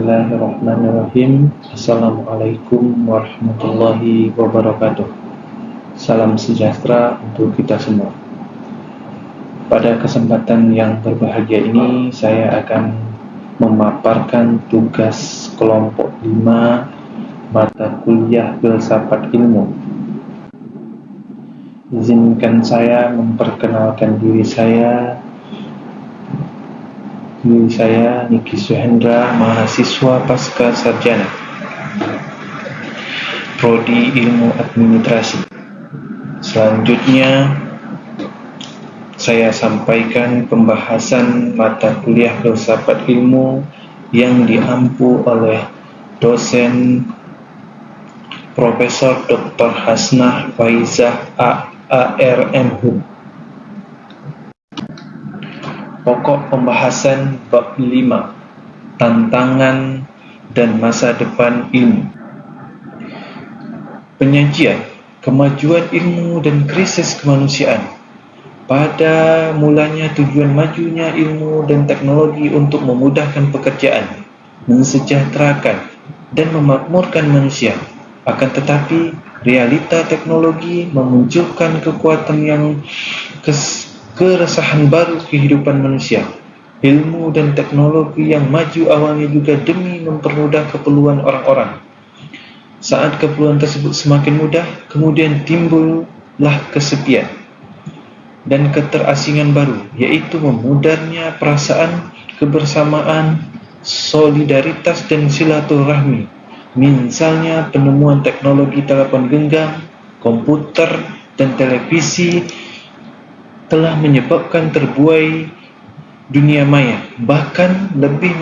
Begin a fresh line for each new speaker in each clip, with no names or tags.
Bismillahirrahmanirrahim. Assalamualaikum warahmatullahi wabarakatuh. Salam sejahtera untuk kita semua. Pada kesempatan yang berbahagia ini, saya akan memaparkan tugas kelompok 5 mata kuliah filsafat ilmu. Izinkan saya memperkenalkan diri saya, Niki Suhendra, mahasiswa pasca sarjana Prodi Ilmu Administrasi. Selanjutnya, saya sampaikan pembahasan mata kuliah filsafat ilmu yang diampu oleh dosen Profesor Dr. Hasnah Faizah ARMH. Pokok pembahasan bab 5, tantangan dan masa depan ilmu. Penyajian, kemajuan ilmu dan krisis kemanusiaan. Pada mulanya tujuan majunya ilmu dan teknologi untuk memudahkan pekerjaan, mensejahterakan dan memakmurkan manusia. Akan tetapi, realita teknologi memunculkan kekuatan yang keresahan baru kehidupan manusia. Ilmu dan teknologi yang maju awalnya juga demi mempermudah keperluan orang-orang. Saat keperluan tersebut semakin mudah, kemudian timbullah kesepian dan keterasingan baru, yaitu memudarnya perasaan kebersamaan, solidaritas dan silaturahmi. Misalnya penemuan teknologi telepon genggam, komputer, dan televisi telah menyebabkan terbuai dunia maya, bahkan lebih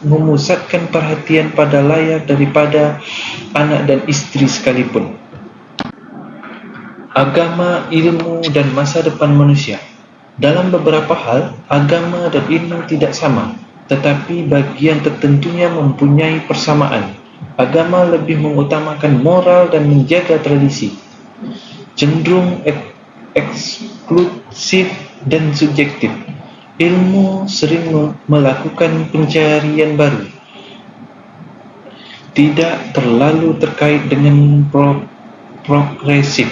memusatkan perhatian pada layar daripada anak dan istri sekalipun. Agama, ilmu, dan masa depan manusia. Dalam beberapa hal, agama dan ilmu tidak sama, tetapi bagian tertentunya mempunyai persamaan. Agama lebih mengutamakan moral dan menjaga tradisi, cenderung eksklusif dan subjektif. Ilmu sering melakukan pencarian baru, tidak terlalu terkait dengan progresif.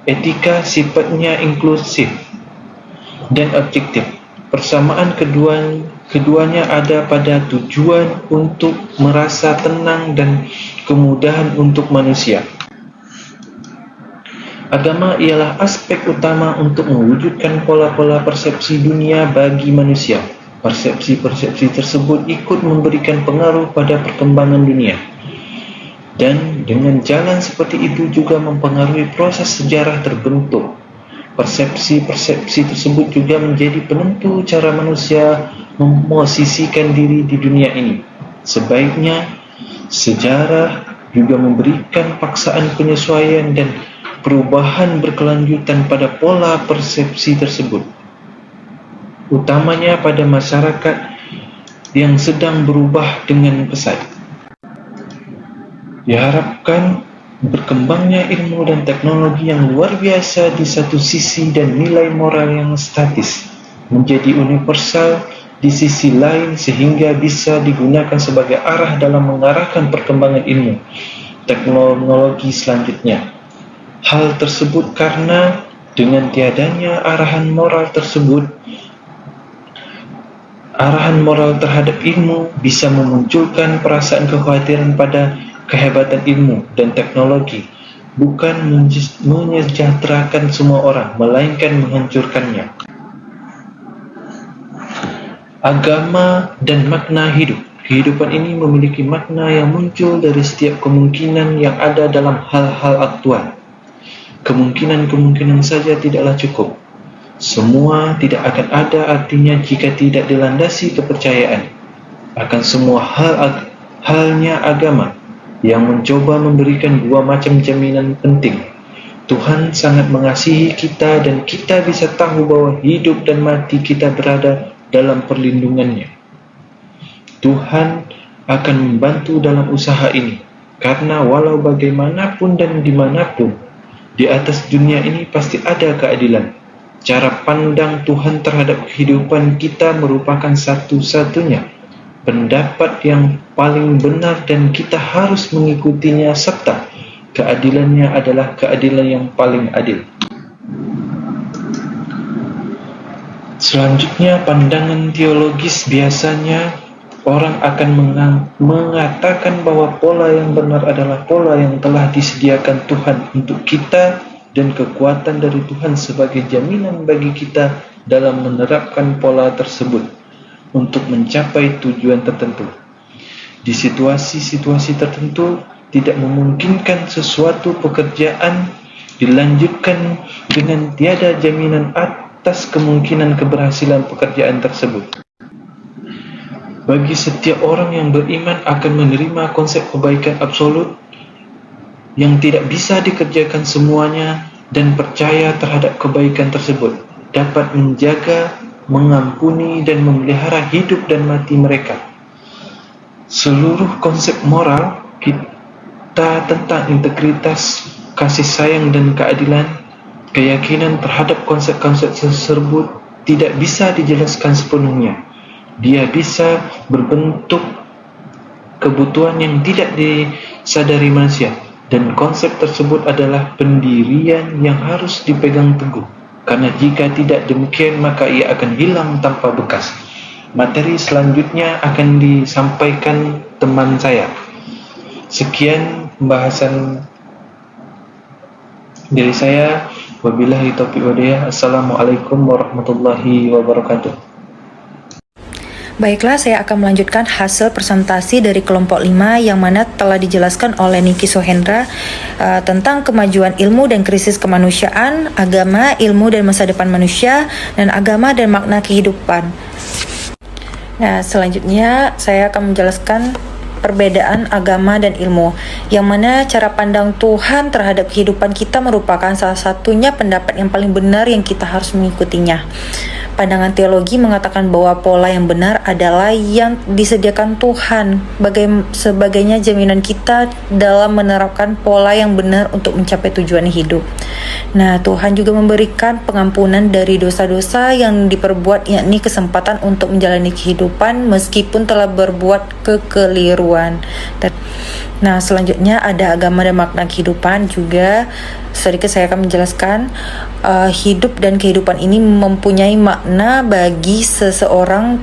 Etika sifatnya inklusif dan objektif. Persamaan keduanya ada pada tujuan untuk merasa tenang dan kemudahan untuk manusia. Agama ialah aspek utama untuk mewujudkan pola-pola persepsi dunia bagi manusia. Persepsi-persepsi tersebut ikut memberikan pengaruh pada perkembangan dunia, dan dengan jalan seperti itu juga mempengaruhi proses sejarah terbentuk. Persepsi-persepsi tersebut juga menjadi penentu cara manusia memosisikan diri di dunia ini. Sebaiknya, sejarah juga memberikan paksaan penyesuaian dan perubahan berkelanjutan pada pola persepsi tersebut, utamanya pada masyarakat yang sedang berubah dengan pesat. Diharapkan berkembangnya ilmu dan teknologi yang luar biasa di satu sisi dan nilai moral yang statis menjadi universal di sisi lain, sehingga bisa digunakan sebagai arah dalam mengarahkan perkembangan ilmu teknologi selanjutnya. Hal tersebut karena dengan tiadanya arahan moral terhadap ilmu bisa memunculkan perasaan kekhawatiran pada kehebatan ilmu dan teknologi, bukan menyejahterakan semua orang, melainkan menghancurkannya. Agama dan makna hidup. Kehidupan ini memiliki makna yang muncul dari setiap kemungkinan yang ada dalam hal-hal aktual. Kemungkinan saja tidaklah cukup. Semua tidak akan ada artinya jika tidak dilandasi kepercayaan. Akan semua halnya agama yang mencoba memberikan dua macam jaminan penting. Tuhan sangat mengasihi kita dan kita bisa tahu bahwa hidup dan mati kita berada dalam perlindungannya. Tuhan akan membantu dalam usaha ini, karena walau bagaimanapun dan dimanapun di atas dunia ini pasti ada keadilan. Cara pandang Tuhan terhadap kehidupan kita merupakan satu-satunya pendapat yang paling benar dan kita harus mengikutinya, serta keadilannya adalah keadilan yang paling adil. Selanjutnya, pandangan teologis. Biasanya orang akan mengatakan bahwa pola yang benar adalah pola yang telah disediakan Tuhan untuk kita dan kekuatan dari Tuhan sebagai jaminan bagi kita dalam menerapkan pola tersebut untuk mencapai tujuan tertentu. Di situasi-situasi tertentu tidak memungkinkan sesuatu pekerjaan dilanjutkan dengan tiada jaminan atas kemungkinan keberhasilan pekerjaan tersebut. Bagi setiap orang yang beriman akan menerima konsep kebaikan absolut yang tidak bisa dikerjakan semuanya dan percaya terhadap kebaikan tersebut dapat menjaga, mengampuni, dan memelihara hidup dan mati mereka. Seluruh konsep moral kita tentang integritas, kasih sayang, dan keadilan, keyakinan terhadap konsep-konsep tersebut tidak bisa dijelaskan sepenuhnya. Dia bisa berbentuk kebutuhan yang tidak disadari manusia, dan konsep tersebut adalah pendirian yang harus dipegang teguh, karena jika tidak demikian maka ia akan hilang tanpa bekas. Materi selanjutnya akan disampaikan teman saya. Sekian pembahasan dari saya. Wabillahi taufiq wal hidayah. Assalamualaikum warahmatullahi wabarakatuh.
Baiklah, saya akan melanjutkan hasil presentasi dari kelompok 5 yang mana telah dijelaskan oleh Niki Sohendra tentang kemajuan ilmu dan krisis kemanusiaan, agama, ilmu dan masa depan manusia, dan agama dan makna kehidupan. Nah, selanjutnya saya akan menjelaskan perbedaan agama dan ilmu, yang mana cara pandang Tuhan terhadap kehidupan kita merupakan salah satunya pendapat yang paling benar yang kita harus mengikutinya. Pandangan teologi mengatakan bahwa pola yang benar adalah yang disediakan Tuhan sebagainya jaminan kita dalam menerapkan pola yang benar untuk mencapai tujuan hidup. Nah, Tuhan juga memberikan pengampunan dari dosa-dosa yang diperbuat, yakni kesempatan untuk menjalani kehidupan meskipun telah berbuat kekeliruan. Nah, selanjutnya ada agama dan makna kehidupan juga. Sedikit saya akan menjelaskan hidup dan kehidupan ini mempunyai makna bagi seseorang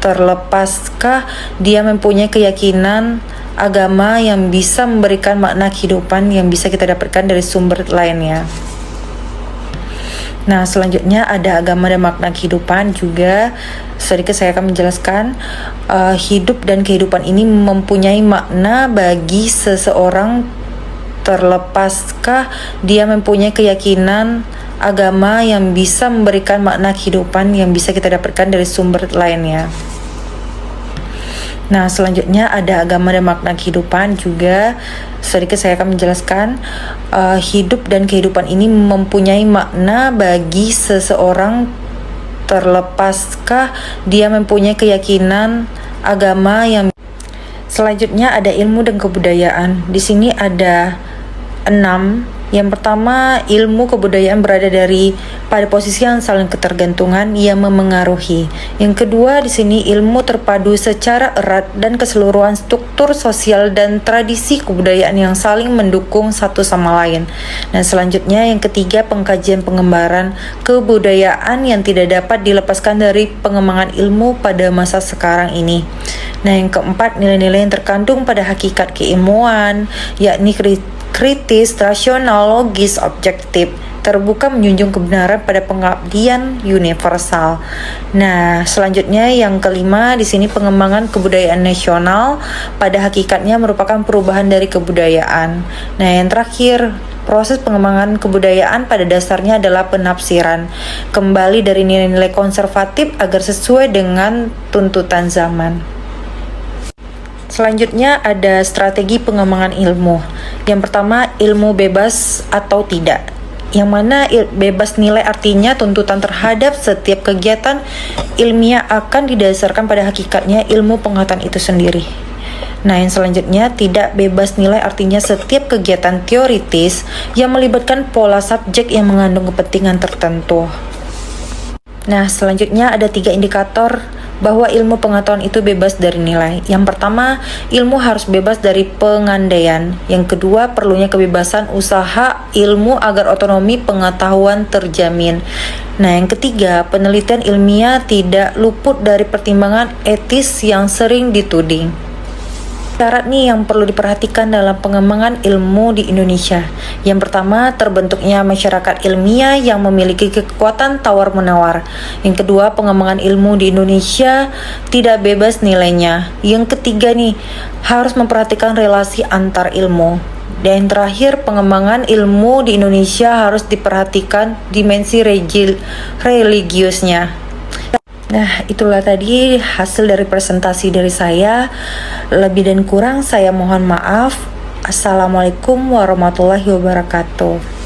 terlepaskah dia mempunyai keyakinan agama yang bisa memberikan makna kehidupan yang bisa kita dapatkan dari sumber lainnya. Nah, selanjutnya ada agama dan makna kehidupan juga. Sedikit saya akan menjelaskan hidup dan kehidupan ini mempunyai makna bagi seseorang terlepaskah dia mempunyai keyakinan agama yang bisa memberikan makna kehidupan yang bisa kita dapatkan dari sumber lainnya. Nah, selanjutnya ada agama dan makna kehidupan juga. Sedikit saya akan menjelaskan hidup dan kehidupan ini mempunyai makna bagi seseorang terlepaskah dia mempunyai keyakinan agama yang. Selanjutnya ada ilmu dan kebudayaan. Di sini ada 6. Yang pertama, ilmu kebudayaan berada pada posisi yang saling ketergantungan yang memengaruhi. Yang kedua, di sini ilmu terpadu secara erat dan keseluruhan struktur sosial dan tradisi kebudayaan yang saling mendukung satu sama lain. Nah, selanjutnya yang ketiga, pengkajian pengembaraan kebudayaan yang tidak dapat dilepaskan dari pengembangan ilmu pada masa sekarang ini. Nah, yang keempat, nilai-nilai yang terkandung pada hakikat keilmuan, yakni kritis, rasional, logis, objektif, terbuka, menjunjung kebenaran pada pengabdian universal. Nah, selanjutnya yang kelima, di sini pengembangan kebudayaan nasional pada hakikatnya merupakan perubahan dari kebudayaan. Nah, yang terakhir, proses pengembangan kebudayaan pada dasarnya adalah penafsiran kembali dari nilai-nilai konservatif agar sesuai dengan tuntutan zaman. Selanjutnya ada strategi pengembangan ilmu. Yang pertama, ilmu bebas atau tidak. Yang mana bebas nilai artinya tuntutan terhadap setiap kegiatan ilmiah akan didasarkan pada hakikatnya ilmu pengetahuan itu sendiri. Nah, yang selanjutnya tidak bebas nilai artinya setiap kegiatan teoritis yang melibatkan pola subjek yang mengandung kepentingan tertentu. Nah, selanjutnya ada 3 indikator bahwa ilmu pengetahuan itu bebas dari nilai. Yang pertama, ilmu harus bebas dari pengandaian. Yang kedua, perlunya kebebasan usaha ilmu agar otonomi pengetahuan terjamin. Nah, yang ketiga, penelitian ilmiah tidak luput dari pertimbangan etis yang sering dituding. Syarat nih yang perlu diperhatikan dalam pengembangan ilmu di Indonesia. Yang pertama, terbentuknya masyarakat ilmiah yang memiliki kekuatan tawar-menawar. Yang kedua, pengembangan ilmu di Indonesia tidak bebas nilainya. Yang ketiga nih, harus memperhatikan relasi antar ilmu. Dan yang terakhir, pengembangan ilmu di Indonesia harus diperhatikan dimensi religiusnya. Nah, itulah tadi hasil dari presentasi dari saya. Lebih dan kurang saya mohon maaf. Assalamualaikum warahmatullahi wabarakatuh.